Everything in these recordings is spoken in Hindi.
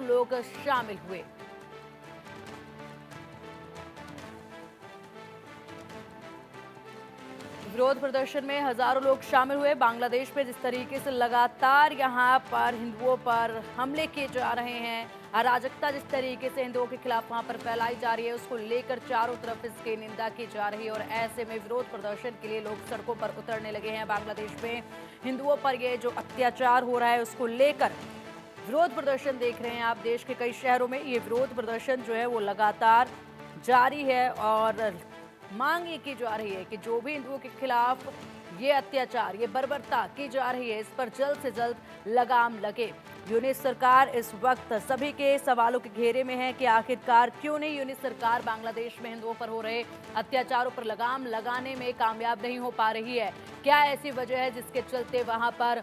लोग शामिल हुए। विरोध प्रदर्शन में हजारों लोग शामिल हुए। बांग्लादेश में जिस तरीके से लगातार यहां पर हिंदुओं पर हमले किए जा रहे हैं, अराजकता जिस तरीके से हिंदुओं के खिलाफ वहां पर फैलाई जा रही है, उसको लेकर चारों तरफ इसकी निंदा की जा रही है। और ऐसे में विरोध प्रदर्शन के लिए लोग सड़कों पर उतरने लगे हैं। बांग्लादेश में हिंदुओं पर ये जो अत्याचार हो रहा है उसको लेकर विरोध प्रदर्शन देख रहे हैं आप। देश के कई शहरों में ये विरोध प्रदर्शन जो है वो लगातार जारी है और मांग ये की जा रही है कि जो भी हिंदुओं के खिलाफ ये अत्याचार, ये बर्बरता की जा रही है, इस पर जल्द से जल्द लगाम लगे। यूनिस सरकार इस वक्त सभी के सवालों के घेरे में है कि आखिरकार क्यों नहीं यूनिस सरकार बांग्लादेश में हिंदुओं पर हो रहे अत्याचारों पर लगाम लगाने में कामयाब नहीं हो पा रही है। क्या ऐसी वजह है जिसके चलते वहां पर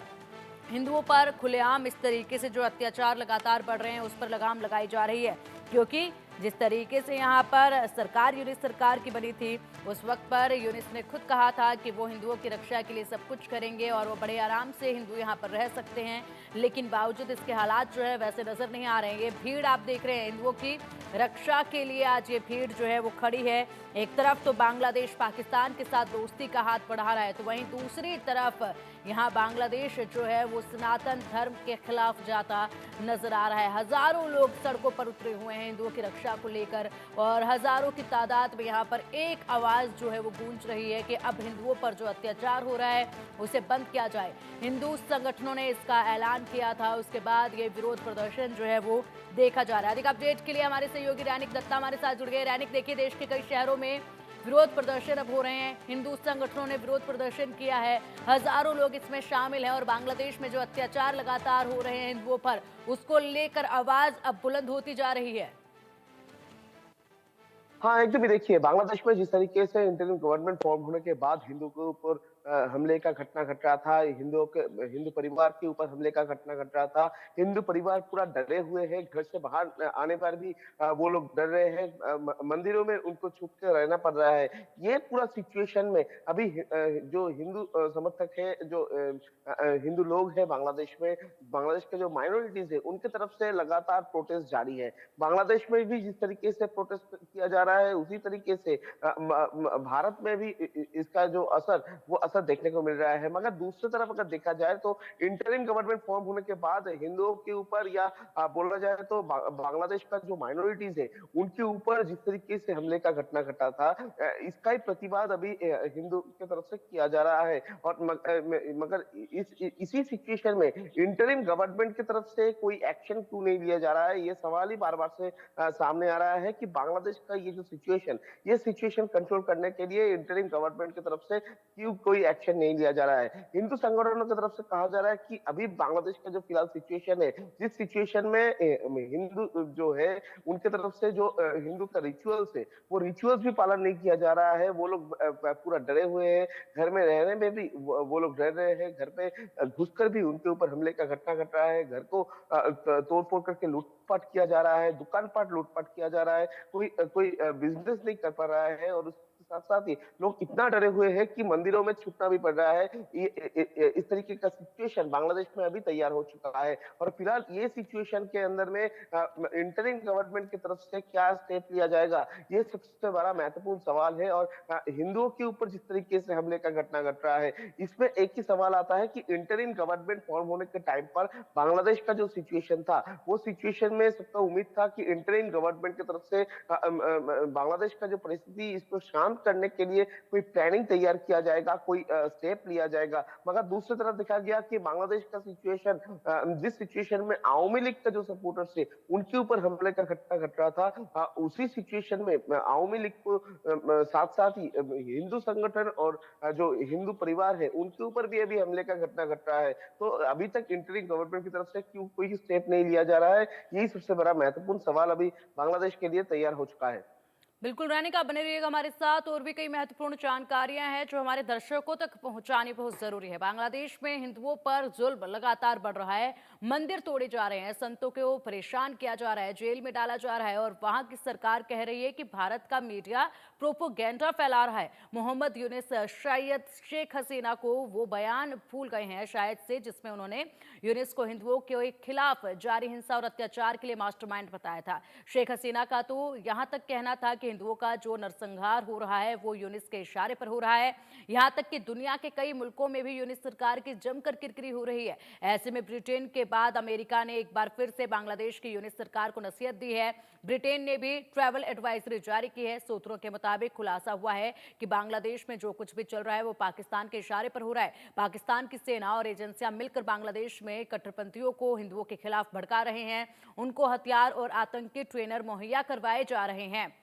हिंदुओं पर खुलेआम इस तरीके से जो अत्याचार लगातार बढ़ रहे हैं उस पर लगाम लगाई जा रही है? क्योंकि जिस तरीके से यहाँ पर सरकार यूनिस सरकार की बनी थी, उस वक्त पर यूनिस ने खुद कहा था कि वो हिंदुओं की रक्षा के लिए सब कुछ करेंगे और वो बड़े आराम से हिंदू यहाँ पर रह सकते हैं। लेकिन बावजूद इसके हालात जो है वैसे नजर नहीं आ रहे हैं। ये भीड़ आप देख रहे हैं, हिंदुओं की रक्षा के लिए आज ये भीड़ जो है वो खड़ी है। एक तरफ तो बांग्लादेश पाकिस्तान के साथ दोस्ती का हाथ बढ़ा रहा है, तो वहीं दूसरी तरफ यहाँ बांग्लादेश जो है वो सनातन धर्म के खिलाफ जाता नजर आ रहा है। हजारों लोग सड़कों पर उतरे हुए हैं हिंदुओं की रक्षा को लेकर और हजारों की तादाद में यहाँ पर एक आवाज जो है वो गूंज रही है कि अब हिंदुओं पर जो अत्याचार हो रहा है उसे बंद किया जाए। हिंदू संगठनों ने इसका ऐलान किया था, उसके बाद ये विरोध प्रदर्शन जो है वो देखा जा रहा है। अधिक अपडेट के लिए हमारे सहयोगी रैनिक दत्ता हमारे साथ जुड़ गए। रैनिक, देखिए देश के कई शहरों में विरोध प्रदर्शन अब हो रहे हैं। हिंदू संगठनों ने विरोध प्रदर्शन किया है, हजारों लोग इसमें शामिल हैं और बांग्लादेश में जो अत्याचार लगातार हो रहे हैं हिंदुओं पर, उसको लेकर आवाज अब बुलंद होती जा रही है। हाँ, एकदम ही देखिए, बांग्लादेश में जिस तरीके से इंटरिम गवर्नमेंट फॉर्म होने के बाद हिंदू के ऊपर हमले का घटना घट रहा था, हिंदू परिवार के ऊपर हमले का घटना घट रहा था। हिंदू परिवार पूरा डरे हुए हैं, घर से बाहर आने पर भी वो लोग डर रहे हैं, मंदिरों में उनको छुप के रहना पड़ रहा है। ये पूरा सिचुएशन में अभी जो हिंदू समर्थक है, जो हिंदू लोग हैं बांग्लादेश में, बांग्लादेश के जो माइनॉरिटीज है, उनकी तरफ से लगातार प्रोटेस्ट जारी है। बांग्लादेश में भी जिस तरीके से प्रोटेस्ट किया जा रहा है, उसी तरीके से भारत में भी इसका जो असर, वो असर देखने को मिल रहा है। मगर दूसरी तरफ अगर देखा जाए तो इंटरिम गवर्नमेंट फॉर्म होने के बाद हिंदुओं के ऊपर या बोला जाए तो बांग्लादेश का जो माइनॉरिटीज है उनके ऊपर जिस तरीके से हमले का घटना घटा था, इसका ही प्रतिवाद अभी हिंदू की तरफ से किया जा रहा है। और मगर इसी सिचुएशन में इंटरिम गवर्नमेंट की तरफ से कोई एक्शन क्यों नहीं लिया जा रहा है, ये सवाल ही बार बार से सामने आ रहा है कि बांग्लादेश का ये जो सिचुएशन, ये सिचुएशन कंट्रोल करने के लिए इंटरिम गवर्नमेंट की तरफ से क्यों कोई एक्शन नहीं लिया जा रहा है। हिंदू संगठनों की तरफ से कहा जा रहा है कि अभी बांग्लादेश का जो फिलहाल सिचुएशन है, जिस सिचुएशन में हिंदू जो है उनके तरफ से जो हिंदू का रिचुअल्स है, वो रिचुअल्स भी पालन नहीं किया जा रहा है। वो लोग पूरा डरे हुए हैं, घर में रहने में भी वो लोग डर रहे हैं, घर पे घुसकर भी उनके ऊपर हमले का घटना घट रहा है, घर को तोड़-फोड़ करके लूटपाट किया जा रहा है, दुकान-पाट लूटपाट किया जा रहा है, कोई बिजनेस नहीं कर पा रहा है और उसके साथ-साथ ही लोग इतना डरे हुए हैं कि मंदिरों में छुपना भी पड़ रहा है। इस तरीके का सिचुएशन बांग्लादेश में अभी तैयार हो चुका है और फिलहाल ये सिचुएशन के अंदर में इंटरिम गवर्नमेंट की तरफ से क्या स्टेप लिया जाएगा, ये सबसे बड़ा महत्वपूर्ण सवाल है। और हिंदुओं के ऊपर जिस तरीके से हमले का घटना घट रहा है, इसमें एक ही सवाल आता है कि इंटरिम गवर्नमेंट फॉर्म होने के टाइम पर बांग्लादेश का जो सिचुएशन था, वो सिचुएशन में सबका उम्मीद था कि इंटरिम गवर्नमेंट की तरफ से बांग्लादेश का जो परिस्थिति, इसको शांत करने के लिए कोई प्लानिंग तैयार किया जाएगा, कोई स्टेप लिया जाएगा। मगर दूसरी तरफ देखा गया कि बांग्लादेश का सिचुएशन, जिस सिचुएशन में आवामी लीग का जो सपोर्टर्स थे उनके ऊपर हमले का घटना घट रहा था, उसी सिचुएशन में आवामी लीग को साथ साथ ही हिंदू संगठन और जो हिंदू परिवार है उनके ऊपर भी अभी हमले का घटना घट रहा है। तो अभी तक इंटरिम गवर्नमेंट की तरफ से क्यों कोई स्टेप नहीं लिया जा रहा है, यही सबसे बड़ा महत्वपूर्ण सवाल अभी बांग्लादेश के लिए तैयार हो चुका है। बिल्कुल रैनिक, आप बने रहिएगा हमारे साथ। और भी कई महत्वपूर्ण जानकारियां हैं जो हमारे दर्शकों तक पहुंचानी बहुत जरूरी है। बांग्लादेश में हिंदुओं पर जुल्म लगातार बढ़ रहा है, मंदिर तोड़े जा रहे हैं, संतों को परेशान किया जा रहा है, जेल में डाला जा रहा है, और वहां की सरकार कह रही है कि भारत का मीडिया प्रोपोगेंडा फैला रहा है। मोहम्मद यूनिस शायद शेख हसीना को वो बयान भूल गए हैं शायद से, जिसमें उन्होंने यूनिस को हिंदुओं के खिलाफ जारी हिंसा और अत्याचार के लिए मास्टरमाइंड बताया था। शेख हसीना का तो यहां तक कहना था कि हिंदुओं का जो नरसंहार हो रहा है वो यूनिस के इशारे पर हो रहा है। यहां तक कि दुनिया के कई मुल्कों में भी यूनिस सरकार की जमकर किरकिरी हो रही है। ऐसे में ब्रिटेन के बाद अमेरिका ने एक बार फिर से बांग्लादेश की यूनिस सरकार को नसीहत दी है। ब्रिटेन ने भी ट्रैवल एडवाइजरी जारी की है। सूत्रों के मुताबिक खुलासा हुआ है कि बांग्लादेश में जो कुछ भी चल रहा है वो पाकिस्तान के इशारे पर हो रहा है। पाकिस्तान की सेना और एजेंसियां मिलकर बांग्लादेश में कट्टरपंथियों को हिंदुओं के खिलाफ भड़का रहे हैं, उनको हथियार और आतंकी ट्रेनर मुहैया करवाए जा रहे हैं।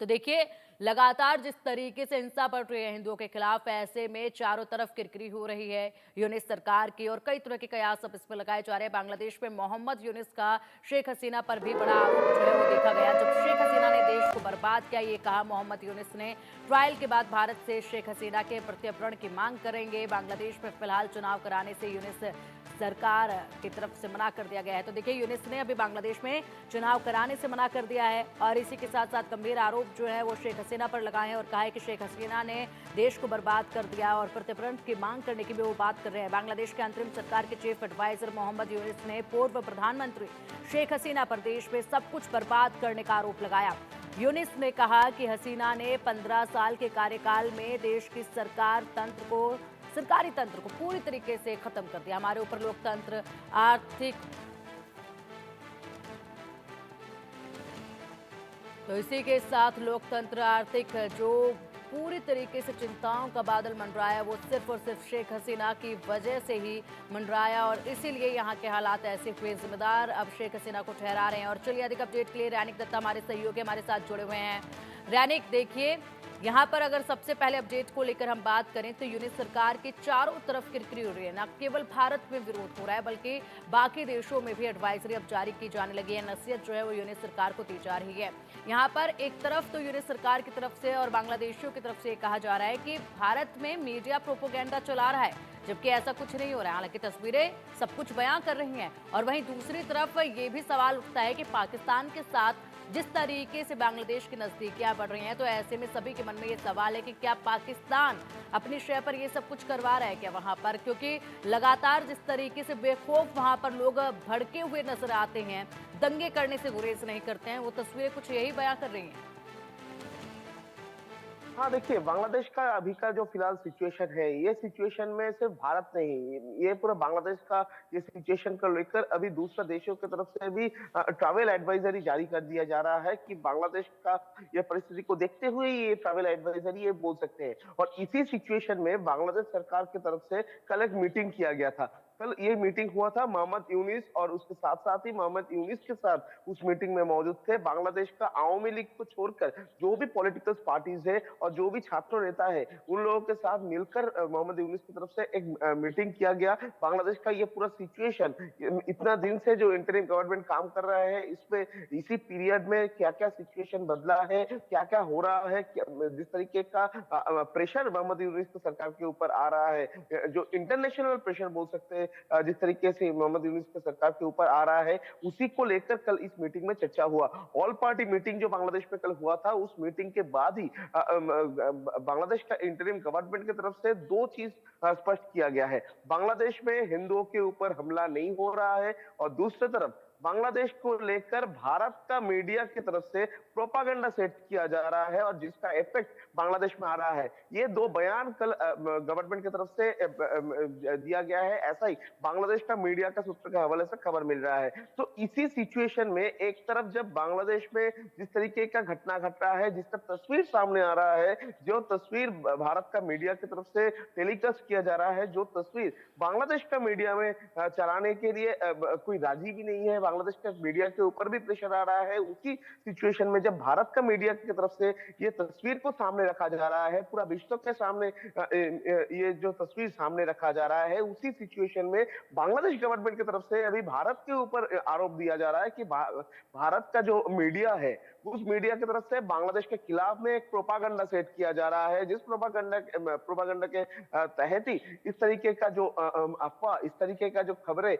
तो देखिए, लगातार जिस तरीके से हिंसा बढ़ रही है हिंदुओं के खिलाफ, ऐसे में चारों तरफ किरकिरी हो रही है यूनिस सरकार की, और कई तरह के कयास अब इस पर लगाए जा रहे हैं। बांग्लादेश में मोहम्मद यूनिस का शेख हसीना पर भी बड़ा आरोप जो है वो देखा गया। जब शेख हसीना ने देश को बर्बाद किया, ये कहा मोहम्मद यूनिस ने, ट्रायल के बाद भारत से शेख हसीना के प्रत्यर्पण की मांग करेंगे। बांग्लादेश में फिलहाल चुनाव कराने से यूनिस सरकार की तरफ से मना कर दिया गया है। तो देखिए, यूनिस ने अभी बांग्लादेश में चुनाव कराने से मना कर दिया है, और इसी के साथ साथ गंभीर आरोप जो है वो शेख हसीना पर लगाए हैं और कहा है कि शेख हसीना ने देश को बर्बाद कर दिया, और प्रत्यर्पण की मांग करने की भी वो बात कर रहे हैं। बांग्लादेश के अंतरिम सरकार के चीफ एडवाइजर मोहम्मद यूनिस ने पूर्व प्रधानमंत्री शेख हसीना पर देश में सब कुछ बर्बाद करने का आरोप लगाया। यूनिस ने कहा कि हसीना ने 15 साल के कार्यकाल में देश की सरकारी तंत्र को पूरी तरीके से खत्म कर दिया। हमारे ऊपर लोकतंत्र, आर्थिक, तो इसी के साथ लोकतंत्र, आर्थिक जो पूरी तरीके से चिंताओं का बादल मंडराया वो सिर्फ और सिर्फ शेख हसीना की वजह से ही मंडराया, और इसीलिए यहाँ के हालात ऐसे हुए। जिम्मेदार अब शेख हसीना को ठहरा रहे हैं। और चलिए अधिक अपडेट के लिए रैनिक दत्ता हमारे सहयोगी हमारे साथ जुड़े हुए हैं। रैनिक, देखिए, यहाँ पर अगर सबसे पहले अपडेट को लेकर हम बात करें तो यूनिस सरकार की चारों तरफ किरकिरी हो रही है। न केवल भारत में विरोध हो रहा है बल्कि बाकी देशों में भी एडवाइजरी अब जारी की जाने लगी है। नसीहत जो है वो यूनिस सरकार को दी जा रही है। यहाँ पर एक तरफ तो यूनिस सरकार की तरफ से और बांग्लादेशियों की तरफ से कहा जा रहा है कि भारत में मीडिया प्रोपोगेंडा चला रहा है, जबकि ऐसा कुछ नहीं हो रहा है। हालांकि तस्वीरें सब कुछ बयां कर रही हैं, और वहीं दूसरी तरफ ये भी सवाल उठता है कि पाकिस्तान के साथ जिस तरीके से बांग्लादेश की नजदीकियां बढ़ रही हैं, तो ऐसे में सभी के मन में ये सवाल है कि क्या पाकिस्तान अपनी शय पर ये सब कुछ करवा रहा है क्या वहां पर, क्योंकि लगातार जिस तरीके से बेखौफ वहां पर लोग भड़के हुए नजर आते हैं, दंगे करने से गुरेज नहीं करते हैं, वो तस्वीरें कुछ यही बयां कर रही हैं। हाँ, देखिए, बांग्लादेश का अभी का जो फिलहाल सिचुएशन है, ये सिचुएशन में सिर्फ भारत नहीं, ये पूरा बांग्लादेश का ये सिचुएशन को लेकर अभी दूसरे देशों की तरफ से भी ट्रैवल एडवाइजरी जारी कर दिया जा रहा है कि बांग्लादेश का ये परिस्थिति को देखते हुए ये ट्रैवल एडवाइजरी ये बोल सकते हैं। और इसी सिचुएशन में बांग्लादेश सरकार की तरफ से कल एक मीटिंग किया गया था। कल ये मीटिंग हुआ था मोहम्मद यूनिस, और उसके साथ साथ ही मोहम्मद यूनिस के साथ उस मीटिंग में मौजूद थे बांग्लादेश का आवामी लीग को छोड़कर जो भी पॉलिटिकल पार्टीज है और जो भी छात्र नेता है, उन लोगों के साथ मिलकर मोहम्मद यूनिस की तरफ से एक मीटिंग किया गया। बांग्लादेश का ये पूरा सिचुएशन, इतना दिन से जो इंटरिम गवर्नमेंट काम कर रहा है, इसमें इसी पीरियड में क्या क्या सिचुएशन बदला है, क्या क्या हो रहा है, जिस तरीके का प्रेशर मोहम्मद यूनिस की सरकार के ऊपर आ रहा है, जो इंटरनेशनल प्रेशर बोल सकते हैं, जिस तरीके से मोहम्मद यूनिस की सरकार के ऊपर आ रहा है, उसी को लेकर कल इस मीटिंग में चर्चा हुआ। ऑल पार्टी मीटिंग जो बांग्लादेश में कल हुआ था, उस मीटिंग के बाद ही बांग्लादेश का इंटरिम गवर्नमेंट की तरफ से दो चीज स्पष्ट किया गया है। बांग्लादेश में हिंदुओं के ऊपर हमला नहीं हो रहा है, और दूसरी तरफ बांग्लादेश को लेकर भारत का मीडिया की तरफ से प्रोपागेंडा सेट किया जा रहा है, और जिसका इफेक्ट बांग्लादेश में आ रहा है। ये दो बयान कल गवर्नमेंट की तरफ से दिया गया है। ऐसा ही बांग्लादेश का मीडिया का सूत्र के हवाले से खबर मिल रहा है। तो इसी सिचुएशन में एक तरफ जब बांग्लादेश में जिस तरीके का घटना घट रहा है, जिसका तस्वीर सामने आ रहा है, जो तस्वीर भारत का मीडिया की तरफ से टेलीकास्ट किया जा रहा है, जो तस्वीर बांग्लादेश का मीडिया में चलाने के लिए कोई राजी भी नहीं है बांग्लादेश के मीडिया के ऊपर भी प्रेशर आ रहा है। उसी सिचुएशन में जब भारत का मीडिया की तरफ से ये तस्वीर को सामने रखा जा रहा है, पूरा विश्व के सामने ये जो तस्वीर सामने रखा जा रहा है, उसी सिचुएशन में बांग्लादेश गवर्नमेंट की तरफ से अभी भारत के ऊपर आरोप दिया जा रहा है कि भारत का जो मीडिया है, उस मीडिया की तरफ से बांग्लादेश के खिलाफ में एक प्रोपागंडा सेट किया जा रहा है, जिस प्रोपागंडा के तहत ही इस तरीके का जो अफवाह, इस तरीके का जो खबरें